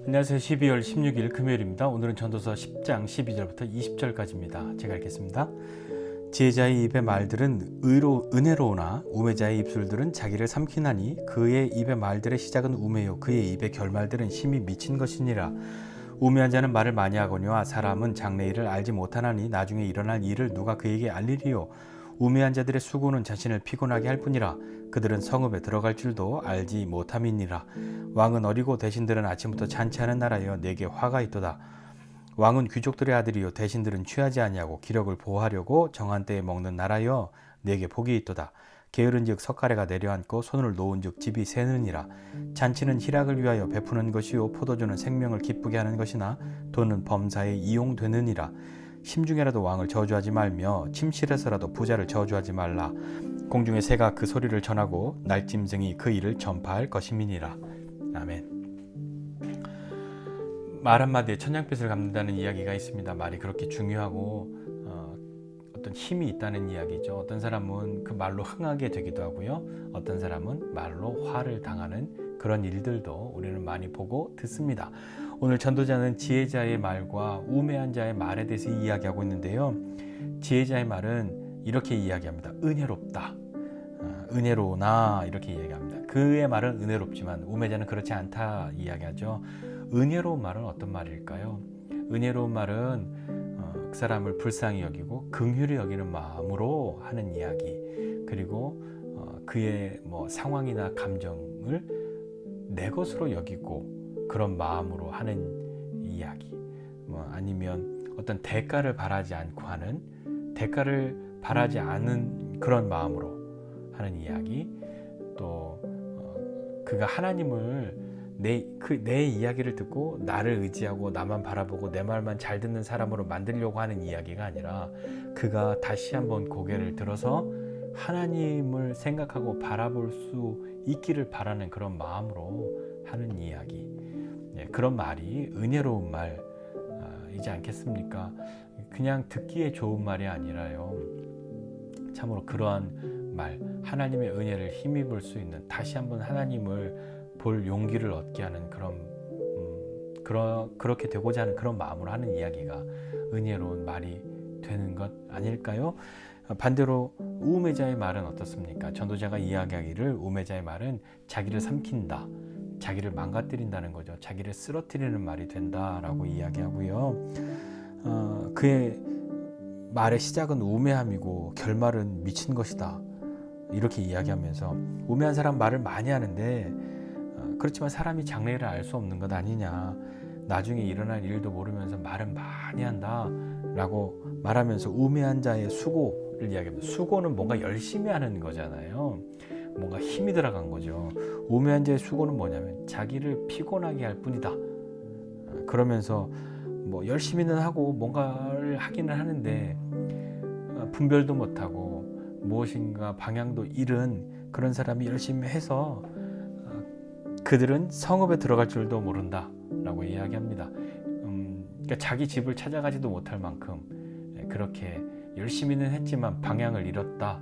안녕하세요. 12월 16일 금요일입니다. 오늘은 전도서 10장 12절부터 20절까지입니다. 제가 읽겠습니다. 지혜자의 입의 말들은 은혜로우나 우매자의 입술들은 자기를 삼키나니 그의 입의 말들의 시작은 우매요 그의 입의 결말들은 심히 미친 것이니라. 우매한 자는 말을 많이 하거니와 사람은 장래일을 알지 못하나니 나중에 일어날 일을 누가 그에게 알리리요. 우매한 자들의 수고는 자신을 피곤하게 할 뿐이라. 그들은 성읍에 들어갈 줄도 알지 못함이니라. 왕은 어리고 대신들은 아침부터 잔치하는 나라여 내게 화가 있도다. 왕은 귀족들의 아들이요 대신들은 취하지 아니하고 기력을 보호하려고 정한 때에 먹는 나라여 내게 복이 있도다. 게으른즉 석가래가 내려앉고 손을 놓은즉 집이 새느니라. 잔치는 희락을 위하여 베푸는 것이요 포도주는 생명을 기쁘게 하는 것이나 돈은 범사에 이용되느니라. 심중에라도 왕을 저주하지 말며 침실에서라도 부자를 저주하지 말라. 공중의 새가 그 소리를 전하고 날짐승이 그 일을 전파할 것임이니라. 아멘. 말 한마디에 천냥빚을 갚는다는 이야기가 있습니다. 말이 그렇게 중요하고 어떤 힘이 있다는 이야기죠. 어떤 사람은 그 말로 흥하게 되기도 하고요. 어떤 사람은 말로 화를 당하는 그런 일들도 우리는 많이 보고 듣습니다. 오늘 전도자는 지혜자의 말과 우매한 자의 말에 대해서 이야기하고 있는데요. 지혜자의 말은 이렇게 이야기합니다. 은혜롭다. 은혜로우나 이렇게 이야기합니다. 그의 말은 은혜롭지만 우매자는 그렇지 않다 이야기하죠. 은혜로운 말은 어떤 말일까요? 은혜로운 말은 그 사람을 불쌍히 여기고 긍휼히 여기는 마음으로 하는 이야기, 그리고 그의 상황이나 감정을 내 것으로 여기고 그런 마음으로 하는 이야기, 아니면 어떤 대가를 바라지 않고 하는, 대가를 바라지 않은 그런 마음으로 하는 이야기, 또 그가 하나님을 내 이야기를 듣고 나를 의지하고 나만 바라보고 내 말만 잘 듣는 사람으로 만들려고 하는 이야기가 아니라 그가 다시 한번 고개를 들어서 하나님을 생각하고 바라볼 수 있기를 바라는 그런 마음으로 하는 이야기, 그런 말이 은혜로운 말이지 않겠습니까? 그냥 듣기에 좋은 말이 아니라요, 참으로 그러한 말, 하나님의 은혜를 힘입을 수 있는, 다시 한번 하나님을 볼 용기를 얻게 하는 그렇게 되고자 하는 그런 마음으로 하는 이야기가 은혜로운 말이 되는 것 아닐까요? 반대로 우매자의 말은 어떻습니까? 전도자가 이야기하기를 우매자의 말은 자기를 삼킨다, 자기를 망가뜨린다는 거죠. 자기를 쓰러뜨리는 말이 된다라고 이야기하고요. 그의 말의 시작은 우매함이고 결말은 미친 것이다, 이렇게 이야기하면서 우매한 사람 말을 많이 하는데 그렇지만 사람이 장래를 알 수 없는 것 아니냐, 나중에 일어날 일도 모르면서 말은 많이 한다 라고 말하면서 우매한 자의 수고를 이야기합니다. 수고는 뭔가 열심히 하는 거잖아요. 뭔가 힘이 들어간 거죠. 우매한 자의 수고는 뭐냐면 자기를 피곤하게 할 뿐이다. 그러면서 열심히는 하고 뭔가를 하기는 하는데 분별도 못하고 무엇인가 방향도 잃은 그런 사람이 열심히 해서 그들은 성읍에 들어갈 줄도 모른다 라고 이야기합니다. 그러니까 자기 집을 찾아가지도 못할 만큼 그렇게 열심히는 했지만 방향을 잃었다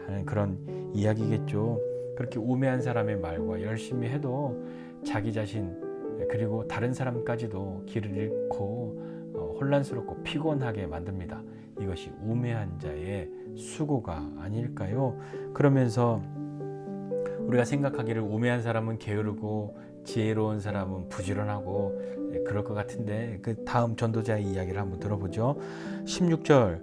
하는 그런 이야기겠죠. 그렇게 우매한 사람의 말과 열심히 해도 자기 자신 그리고 다른 사람까지도 길을 잃고 혼란스럽고 피곤하게 만듭니다. 이것이 우매한 자의 수고가 아닐까요? 그러면서 우리가 생각하기를 우매한 사람은 게으르고 지혜로운 사람은 부지런하고 그럴 것 같은데, 그 다음 전도자의 이야기를 한번 들어보죠. 16절,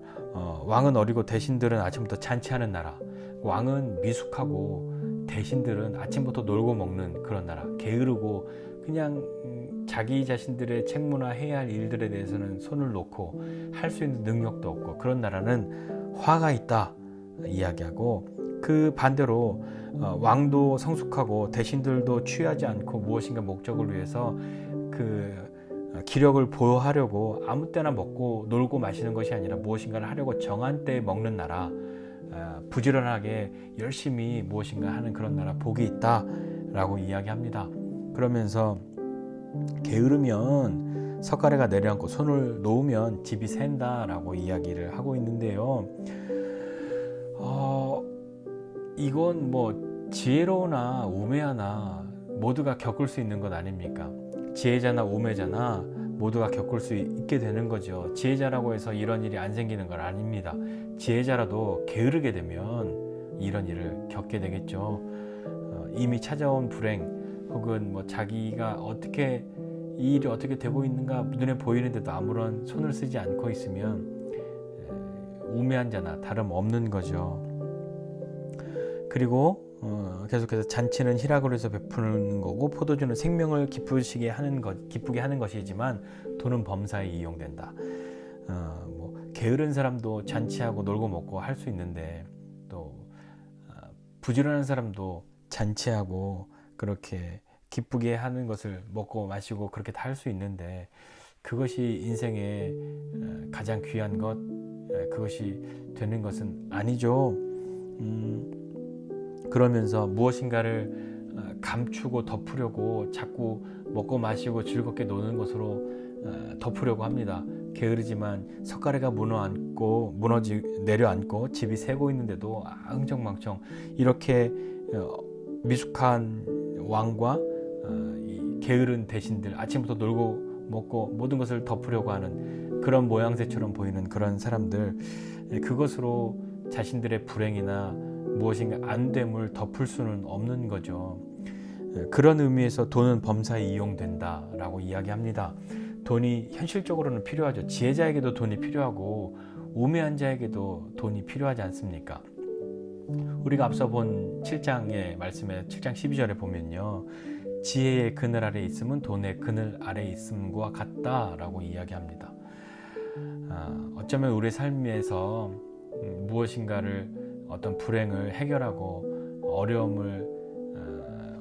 왕은 어리고 대신들은 아침부터 잔치하는 나라. 왕은 미숙하고 대신들은 아침부터 놀고 먹는 그런 나라. 게으르고 그냥 자기 자신들의 책무나 해야 할 일들에 대해서는 손을 놓고 할 수 있는 능력도 없고 그런 나라는 화가 있다 이야기하고, 그 반대로 왕도 성숙하고 대신들도 취하지 않고 무엇인가 목적을 위해서 그 기력을 보호하려고 아무 때나 먹고 놀고 마시는 것이 아니라 무엇인가를 하려고 정한 때에 먹는 나라, 부지런하게 열심히 무엇인가 하는 그런 나라 복이 있다 라고 이야기합니다. 그러면서 게으르면 석가래가 내려앉고 손을 놓으면 집이 샌다 라고 이야기를 하고 있는데요. 이건 지혜로우나 우매하나 모두가 겪을 수 있는 것 아닙니까? 지혜자나 우매자나 모두가 겪을 수 있게 되는 거죠. 지혜자라고 해서 이런 일이 안 생기는 건 아닙니다. 지혜자라도 게으르게 되면 이런 일을 겪게 되겠죠. 이미 찾아온 불행 혹은 뭐 자기가 어떻게 이 일이 어떻게 되고 있는가 눈에 보이는데도 아무런 손을 쓰지 않고 있으면 우매한 자나 다름없는 거죠. 그리고 계속해서 잔치는 희락으로 해서 베푸는 거고 포도주는 생명을 기쁘게 하는 것이지만 돈은 범사에 이용된다. 뭐 게으른 사람도 잔치하고 놀고 먹고 할 수 있는데 또 부지런한 사람도 잔치하고 그렇게 기쁘게 하는 것을 먹고 마시고 그렇게 다 할 수 있는데 그것이 인생의 가장 귀한 것, 그것이 되는 것은 아니죠. 그러면서 무엇인가를 감추고 덮으려고 자꾸 먹고 마시고 즐겁게 노는 것으로 덮으려고 합니다. 게으르지만 석가래가 내려앉고 집이 새고 있는데도 흥청망청 이렇게 미숙한 왕과 이 게으른 대신들, 아침부터 놀고 먹고 모든 것을 덮으려고 하는 그런 모양새처럼 보이는 그런 사람들, 그것으로 자신들의 불행이나 무엇인가 안됨을 덮을 수는 없는 거죠. 그런 의미에서 돈은 범사에 이용된다라고 이야기합니다. 돈이 현실적으로는 필요하죠. 지혜자에게도 돈이 필요하고 우매한 자에게도 돈이 필요하지 않습니까? 우리가 앞서 본 7장의 말씀에 7장 12절에 보면요, 지혜의 그늘 아래 있음은 돈의 그늘 아래 있음과 같다라고 이야기합니다. 어쩌면 우리 삶에서 무엇인가를 어떤 불행을 해결하고 어려움을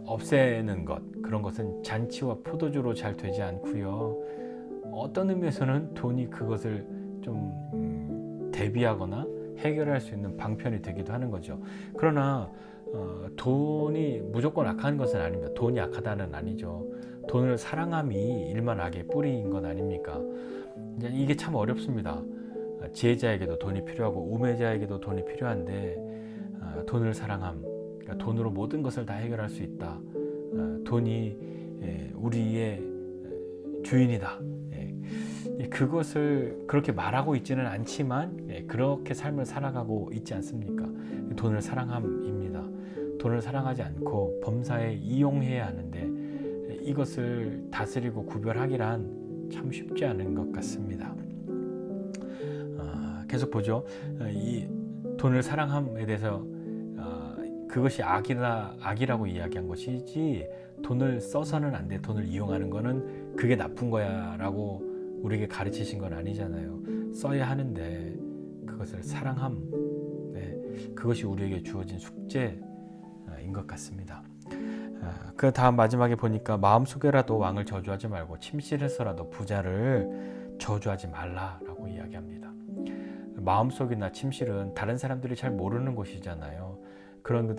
없애는 것, 그런 것은 잔치와 포도주로 잘 되지 않고요. 어떤 의미에서는 돈이 그것을 좀 대비하거나 해결할 수 있는 방편이 되기도 하는 거죠. 그러나 돈이 무조건 악한 것은 아닙니다. 돈이 악하다는 아니죠. 돈을 사랑함이 일만 악의 뿌리인 것 아닙니까? 이게 참 어렵습니다. 지혜자에게도 돈이 필요하고 우매자에게도 돈이 필요한데 돈을 사랑함, 그러니까 돈으로 모든 것을 다 해결할 수 있다. 돈이 우리의 주인이다. 그것을 그렇게 말하고 있지는 않지만 그렇게 삶을 살아가고 있지 않습니까? 돈을 사랑함입니다. 돈을 사랑하지 않고 범사에 이용해야 하는데 이것을 다스리고 구별하기란 참 쉽지 않은 것 같습니다. 계속 보죠. 이 돈을 사랑함에 대해서 그것이 악이라고 이야기한 것이지 돈을 써서는 안 돼, 돈을 이용하는 거는 그게 나쁜 거야 라고 우리에게 가르치신 건 아니잖아요. 써야 하는데 그것을 사랑함, 그것이 우리에게 주어진 숙제인 것 같습니다. 그 다음 마지막에 보니까 마음속에라도 왕을 저주하지 말고 침실에서라도 부자를 저주하지 말라라고 이야기합니다. 마음속이나 침실은 다른 사람들이 잘 모르는 곳이잖아요. 그런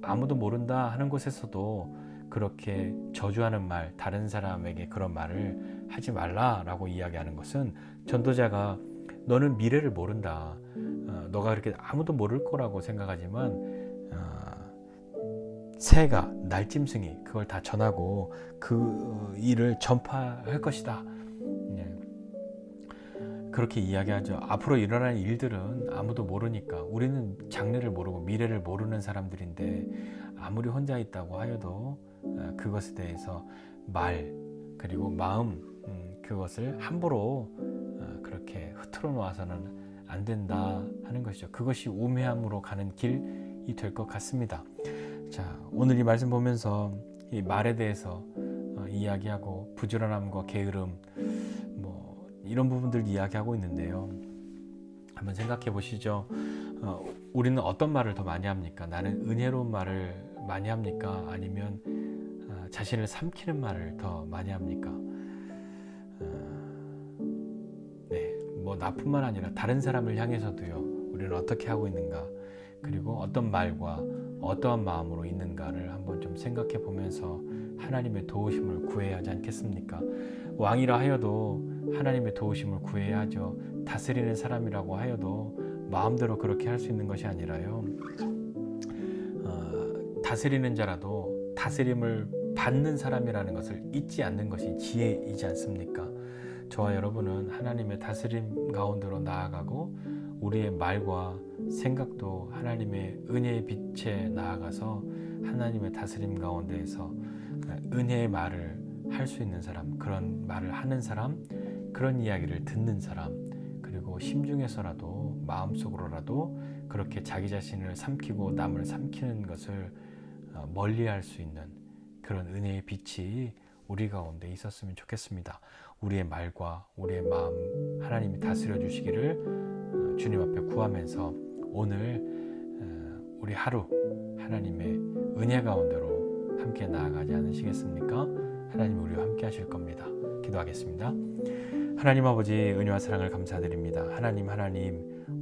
아무도 모른다 하는 곳에서도 그렇게 저주하는 말, 다른 사람에게 그런 말을 하지 말라라고 이야기하는 것은 전도자가 너는 미래를 모른다, 너가 그렇게 아무도 모를 거라고 생각하지만 새가, 날짐승이 그걸 다 전하고 그 일을 전파할 것이다. 그렇게 이야기하죠. 앞으로 일어날 일들은 아무도 모르니까, 우리는 장래를 모르고 미래를 모르는 사람들인데 아무리 혼자 있다고 하여도 그것에 대해서 말 그리고 마음, 그것을 함부로 그렇게 흐트러 놓아서는 안 된다 하는 것이죠. 그것이 우매함으로 가는 길이 될 것 같습니다. 자, 오늘 이 말씀 보면서 이 말에 대해서 이야기하고 부지런함과 게으름, 이런 부분들 이야기하고 있는데요. 한번 생각해 보시죠. 우리는 어떤 말을 더 많이 합니까? 나는 은혜로운 말을 많이 합니까? 아니면 자신을 삼키는 말을 더 많이 합니까? 나뿐만 아니라 다른 사람을 향해서도요, 우리는 어떻게 하고 있는가, 그리고 어떤 말과 어떠한 마음으로 있는가를 한번 좀 생각해 보면서 하나님의 도우심을 구해야 하지 않겠습니까? 왕이라 하여도 하나님의 도우심을 구해야 하죠. 다스리는 사람이라고 하여도 마음대로 그렇게 할 수 있는 것이 아니라요, 다스리는 자라도 다스림을 받는 사람이라는 것을 잊지 않는 것이 지혜이지 않습니까? 저와 여러분은 하나님의 다스림 가운데로 나아가고 우리의 말과 생각도 하나님의 은혜의 빛에 나아가서 하나님의 다스림 가운데에서 은혜의 말을 할 수 있는 사람, 그런 말을 하는 사람, 그런 이야기를 듣는 사람, 그리고 심중에서라도 마음속으로라도 그렇게 자기 자신을 삼키고 남을 삼키는 것을 멀리할 수 있는 그런 은혜의 빛이 우리 가운데 있었으면 좋겠습니다. 우리의 말과 우리의 마음 하나님이 다스려 주시기를 주님 앞에 구하면서 오늘 우리 하루 하나님의 은혜 가운데로 함께 나아가지 않으시겠습니까? 하나님 우리와 함께 하실 겁니다. 기도하겠습니다. 하나님 아버지 은혜와 사랑을 감사드립니다. 하나님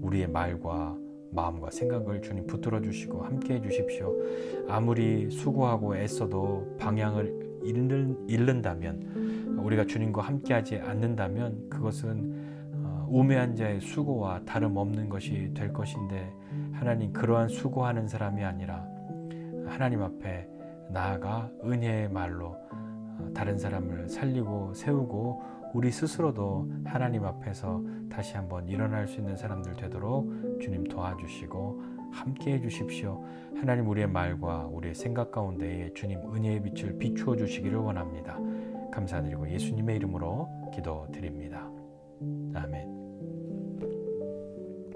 우리의 말과 마음과 생각을 주님 붙들어 주시고 함께 해 주십시오. 아무리 수고하고 애써도 방향을 잃는다면, 우리가 주님과 함께 하지 않는다면 그것은 우매한 자의 수고와 다름없는 것이 될 것인데, 하나님 그러한 수고하는 사람이 아니라 하나님 앞에 나아가 은혜의 말로 다른 사람을 살리고 세우고 우리 스스로도 하나님 앞에서 다시 한번 일어날 수 있는 사람들 되도록 주님 도와주시고 함께 해주십시오. 하나님 우리의 말과 우리의 생각 가운데에 주님 은혜의 빛을 비추어 주시기를 원합니다. 감사드리고 예수님의 이름으로 기도드립니다. 아멘.